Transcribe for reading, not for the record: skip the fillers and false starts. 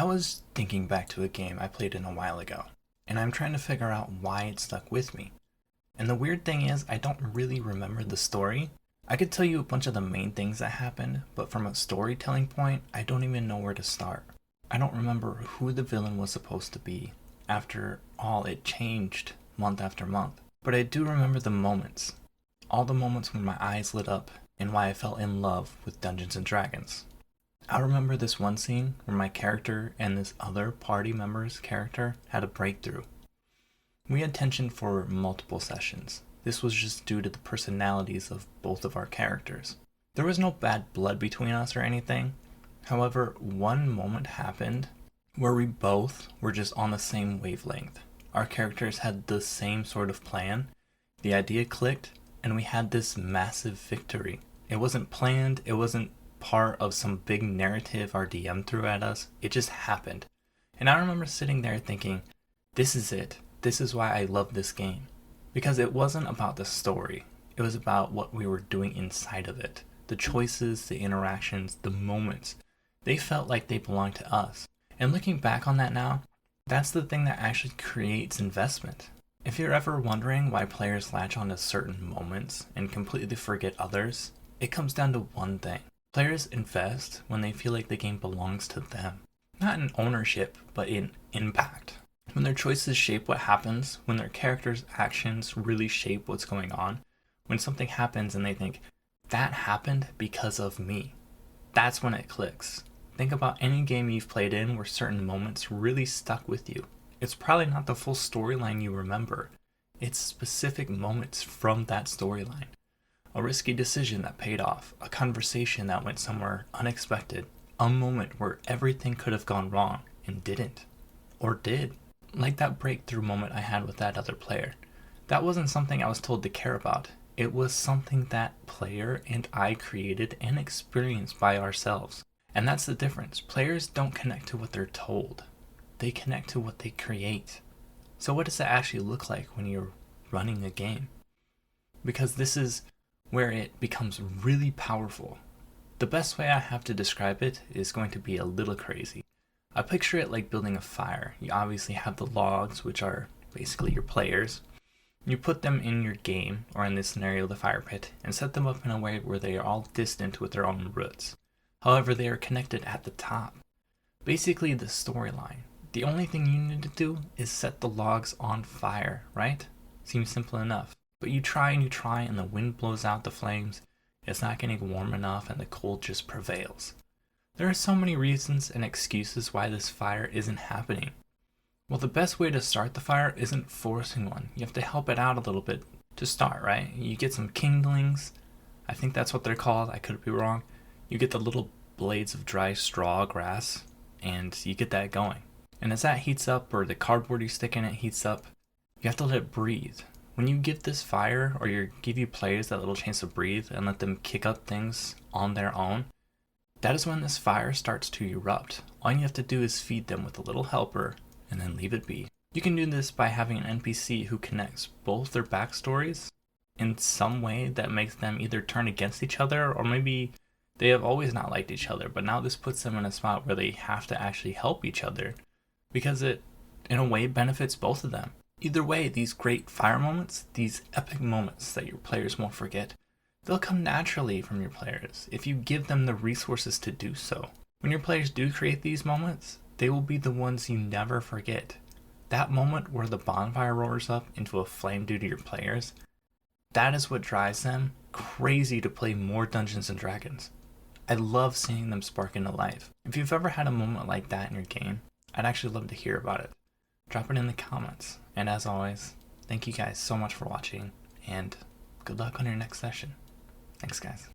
I was thinking back to a game I played in a while ago, and I'm trying to figure out why it stuck with me. And the weird thing is, I don't really remember the story. I could tell you a bunch of the main things that happened, but from a storytelling point, I don't even know where to start. I don't remember who the villain was supposed to be. After all, it changed month after month. But I do remember the moments. All the moments when my eyes lit up, and why I fell in love with Dungeons and Dragons. I remember this one scene where my character and this other party member's character had a breakthrough. We had tension for multiple sessions. This was just due to the personalities of both of our characters. There was no bad blood between us or anything. However, one moment happened where we both were just on the same wavelength. Our characters had the same sort of plan. The idea clicked, and we had this massive victory. It wasn't planned, it wasn't part of some big narrative our DM threw at us. It just happened. And I remember sitting there thinking, this is it. This is why I love this game. Because it wasn't about the story. It was about what we were doing inside of it. The choices, the interactions, the moments. They felt like they belonged to us. And looking back on that now, that's the thing that actually creates investment. If you're ever wondering why players latch on to certain moments and completely forget others, it comes down to one thing. Players invest when they feel like the game belongs to them. Not in ownership, but in impact. When their choices shape what happens, when their characters' actions really shape what's going on, when something happens and they think, that happened because of me, that's when it clicks. Think about any game you've played in where certain moments really stuck with you. It's probably not the full storyline you remember. It's specific moments from that storyline. A risky decision that paid off, a conversation that went somewhere unexpected, a moment where everything could have gone wrong and didn't. Or did. Like that breakthrough moment I had with that other player. That wasn't something I was told to care about. It was something that player and I created and experienced by ourselves. And that's the difference. Players don't connect to what they're told. They connect to what they create. So what does that actually look like when you're running a game? Because this is where it becomes really powerful. The best way I have to describe it is going to be a little crazy. I picture it like building a fire. You obviously have the logs, which are basically your players. You put them in your game, or in this scenario the fire pit, and set them up in a way where they are all distant with their own roots. However, they are connected at the top. Basically the storyline. The only thing you need to do is set the logs on fire, right? Seems simple enough. But you try and the wind blows out the flames, it's not getting warm enough and the cold just prevails. There are so many reasons and excuses why this fire isn't happening. Well, the best way to start the fire isn't forcing one. You have to help it out a little bit to start, right? You get some kindlings. I think that's what they're called. I could be wrong. You get the little blades of dry straw grass and you get that going. And as that heats up, or the cardboard you stick in it heats up, you have to let it breathe. When you give this fire, or give you players that little chance to breathe and let them kick up things on their own, that is when this fire starts to erupt. All you have to do is feed them with a little helper and then leave it be. You can do this by having an NPC who connects both their backstories in some way that makes them either turn against each other, or maybe they have always not liked each other, but now this puts them in a spot where they have to actually help each other because it, in a way, benefits both of them. Either way, these great fire moments, these epic moments that your players won't forget, they'll come naturally from your players if you give them the resources to do so. When your players do create these moments, they will be the ones you never forget. That moment where the bonfire roars up into a flame due to your players, that is what drives them crazy to play more Dungeons and Dragons. I love seeing them spark into life. If you've ever had a moment like that in your game, I'd actually love to hear about it. Drop it in the comments. And as always, thank you guys so much for watching, and good luck on your next session. Thanks, guys.